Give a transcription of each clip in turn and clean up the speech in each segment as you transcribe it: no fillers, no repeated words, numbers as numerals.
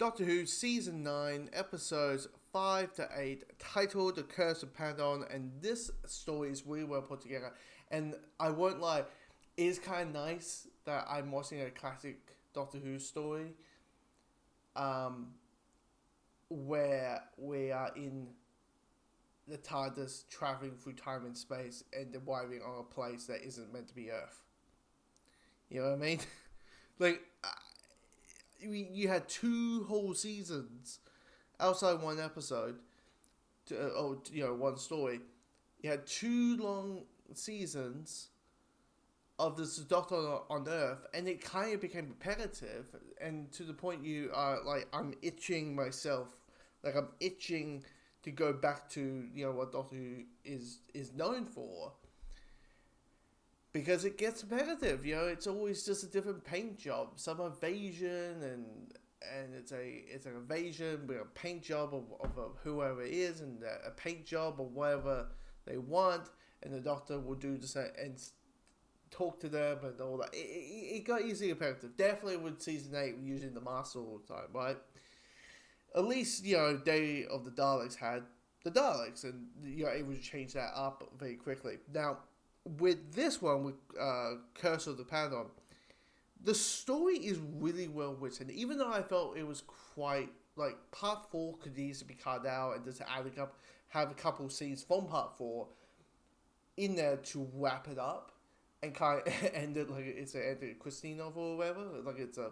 Doctor Who Season 9, Episodes 5 to 8, titled The Curse of Peladon, and this story is really well put together. And I won't lie, it is kind of nice that I'm watching a classic Doctor Who story, where we are in the TARDIS traveling through time and space and arriving on a place that isn't meant to be Earth. You know what I mean? Like, you had 2 whole seasons outside one episode, one story. You had 2 long seasons of this Doctor on Earth, and it kind of became repetitive, and to the point you are like, I'm itching myself, like I'm itching to go back to what Doctor Who is known for. Because it gets repetitive, it's always just a different paint job, some evasion, and it's an evasion with a paint job of whoever it is, and a paint job of whatever they want, and the Doctor will do the same and talk to them and all that. It got easily repetitive. Definitely with Season 8 using the Master all the time, right? At least, Day of the Daleks had the Daleks, and you're able to change that up very quickly. Now, with this one, with Curse of the Peladon, the story is really well written. Even though I felt it was quite, like, Part 4 could easily be cut out and just have a couple of scenes from Part 4 in there to wrap it up and kind of end it like it's an Anthony Christie novel or whatever, like it's a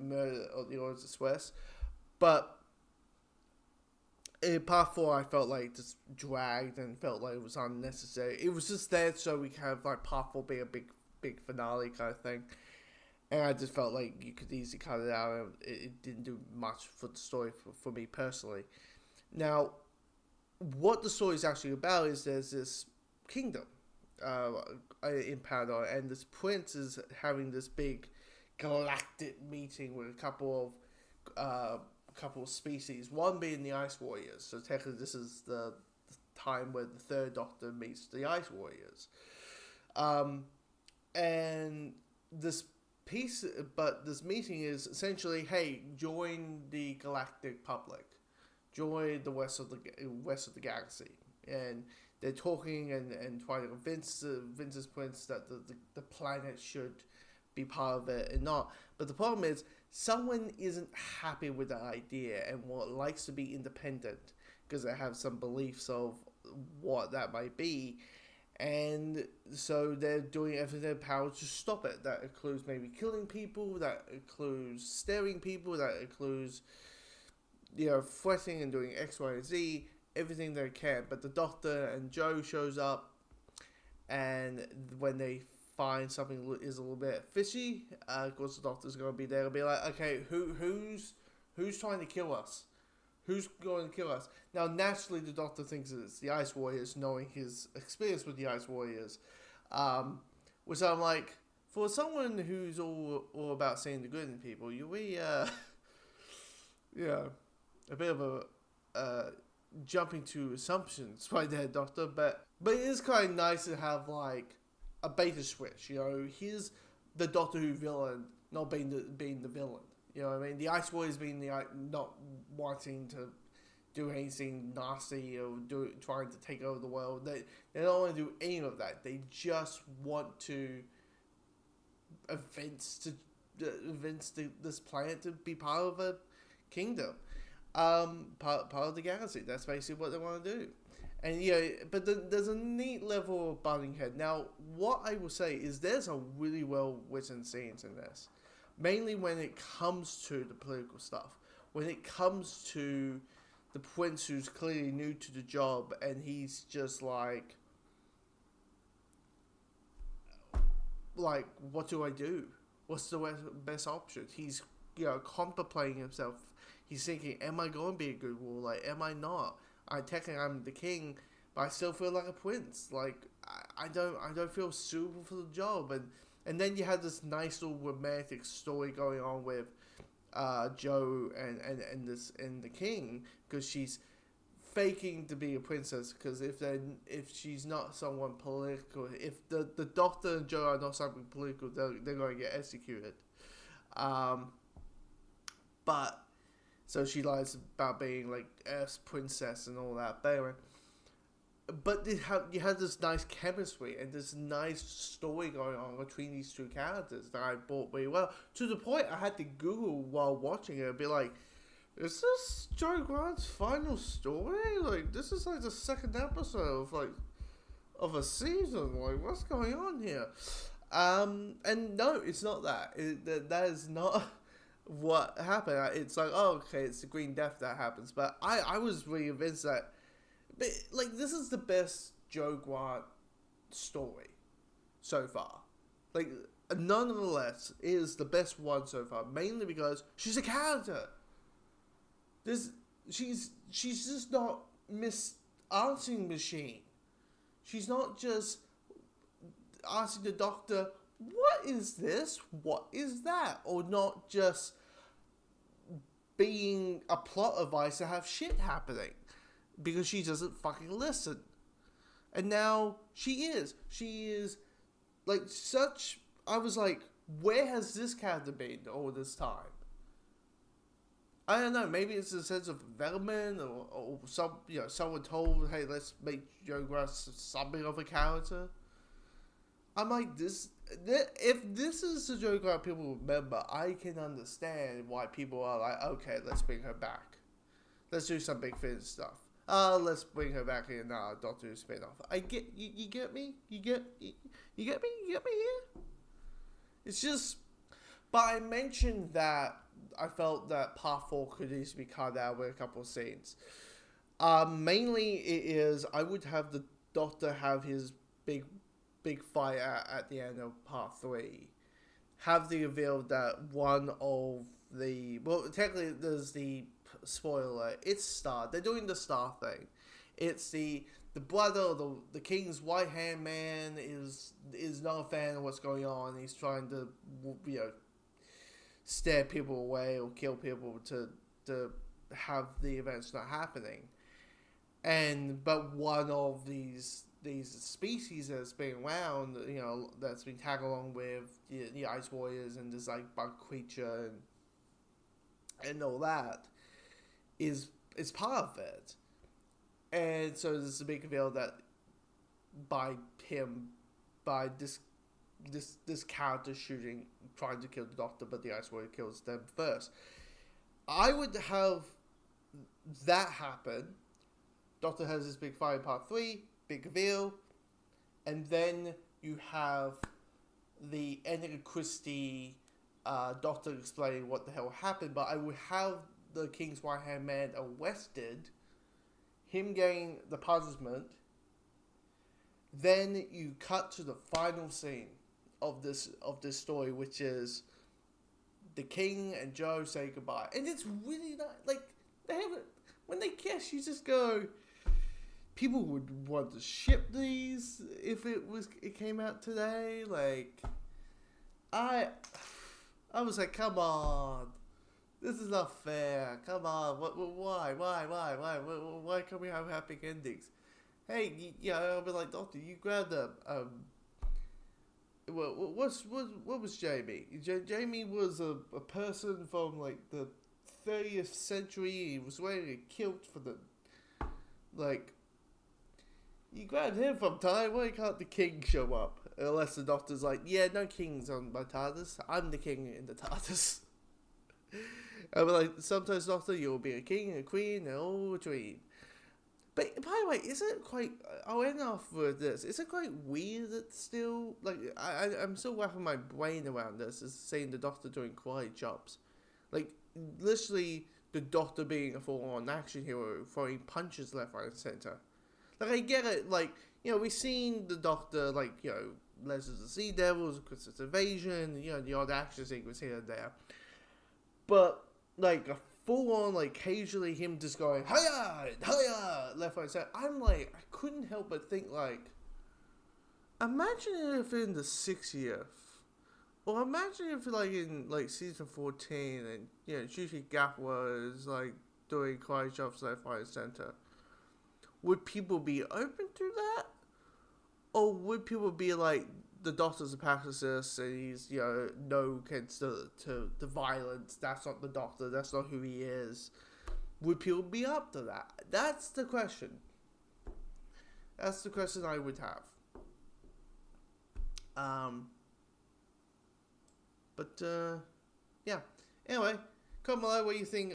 Murder of the Orient Express. But in Part 4, I felt like just dragged and felt like it was unnecessary. It was just there so we can have like Part 4 be a big finale kind of thing. And I just felt like you could easily cut it out, and it didn't do much for the story for me personally. Now, what the story is actually about is there's this kingdom in Peladon, and this prince is having this big galactic meeting with a couple of species, one being the Ice Warriors. So technically this is the time where the third Doctor meets the Ice Warriors. And this meeting is essentially, hey, join the galactic public, join the rest of the galaxy, and they're talking and trying to convince this prince that the planet should be part of it and not. But the problem is, someone isn't happy with that idea and likes to be independent because they have some beliefs of what that might be, and so they're doing everything in their power to stop it. That includes maybe killing people, that includes staring people, that includes threatening and doing X, Y, and Z, everything they can. But the Doctor and Joe shows up, and when they find something is a little bit fishy, of course the Doctor's going to be there and be like, okay, who's trying to kill us? Who's going to kill us? Now, naturally, the Doctor thinks it's the Ice Warriors, knowing his experience with the Ice Warriors. Which I'm like, for someone who's all about seeing the good in people, you really, a bit of a jumping to assumptions right there, Doctor. But it is kind of nice to have, like, a beta switch, here's the Doctor Who villain not being the villain, you know what I mean? The Ice Warriors being not wanting to do anything nasty or trying to take over the world. They don't want to do any of that. They just want to evince this planet to be part of a kingdom, part of the galaxy. That's basically what they want to do. And but there's a neat level of butting head. Now, what I will say is there's a really well written scenes in this, mainly when it comes to the political stuff. When it comes to the prince who's clearly new to the job, and he's just like, what do I do? What's the best option? He's contemplating himself. He's thinking, am I going to be a good ruler? Am I not? Technically I'm the king, but I still feel like a prince. Like I don't feel suitable for the job. And then you have this nice little romantic story going on with Joe and the king, because she's faking to be a princess. Because if she's not someone political, if the Doctor and Joe are not something political, they're going to get executed. But So she lies about being like Earth's princess and all that. But anyway, but you had this nice chemistry and this nice story going on between these two characters that I bought really well. To the point I had to Google while watching it and be like, is this Joe Grant's final story? Like, this is like the second episode of a season. Like, what's going on here? And no, it's not that. That is not what happened. It's like, oh, okay, it's the Green Death that happens. But I was really convinced that, like, this is the best Joe Grant story so far. Like, nonetheless, it is the best one so far. Mainly because she's a character. She's just not Miss Answering Machine. She's not just asking the doctor, what is this? What is that? Or not just being a plot device to have shit happening. Because she doesn't fucking listen. And now she is. She is like such... I was like, where has this character been all this time? I don't know, maybe it's a sense of development or someone told, hey, let's make Joe Grass something of a character. I'm like, if this is the Joe Grass people remember, I can understand why people are like, okay, let's bring her back. Let's do some Big Finish stuff. Let's bring her back in Doctor Who spin-off. I get, you get me? You get me? You get me here? It's just, but I mentioned that I felt that part 4 could easily be cut out with a couple of scenes. Mainly it is, I would have the Doctor have his big fight at the end of part 3. Have the reveal that one of the, well, technically there's the spoiler, it's Star. They're doing the Star thing. It's the brother of the King's right hand man is not a fan of what's going on. He's trying to, stare people away or kill people to have the events not happening. But one of these species that's been around, that's been tagged along with the Ice Warriors and this like bug creature and all that is part of it. And so there's a big reveal that by this character shooting, trying to kill the Doctor, but the Ice Warrior kills them first. I would have that happen. Doctor has this big fight in part 3, big reveal, and then you have the ending of Christie, Doctor explaining what the hell happened, but I would have the King's Right Hand Man arrested, him getting the punishment, then you cut to the final scene of this story, which is the King and Joe say goodbye, and it's really not like they haven't. When they kiss, you just go. People would want to ship these if it came out today. Like, I was like, come on, this is not fair. Come on, why can't we have happy endings? Hey, I'll be like, Doctor, you grabbed a what was Jamie? Jamie was a person from like the 30th century. He was wearing a kilt for the you grabbed him from time. Why can't the king show up? Unless the Doctor's like, yeah, no kings on my TARDIS. I'm the king in the TARDIS. I'll be like, sometimes Doctor, you'll be a king and a queen and all a dream. But by the way, isn't it quite? I'll end off with this. Is it quite weird that still, like, I'm still wrapping my brain around this, is seeing the Doctor doing karate chops, like literally the Doctor being a full-on action hero, throwing punches left, right, and center. Like, I get it. Like, we've seen the Doctor, like, Legends of the Sea Devils, Christmas Invasion, the odd action sequence here and there, but like a full-on, like, occasionally him just going, hiya, hiya, left, right, center. I'm like, I couldn't help but think, like, imagine if in the 60th, or imagine if, like, in, like, season 14, and, Juicy Gap was, like, doing karate chops left, right, center. Would people be open to that? Or would people be like, the doctor's a pacifist and he's, no against to violence. That's not the doctor. That's not who he is. Would people be up to that? That's the question. That's the question I would have. Yeah. Anyway, comment below what you think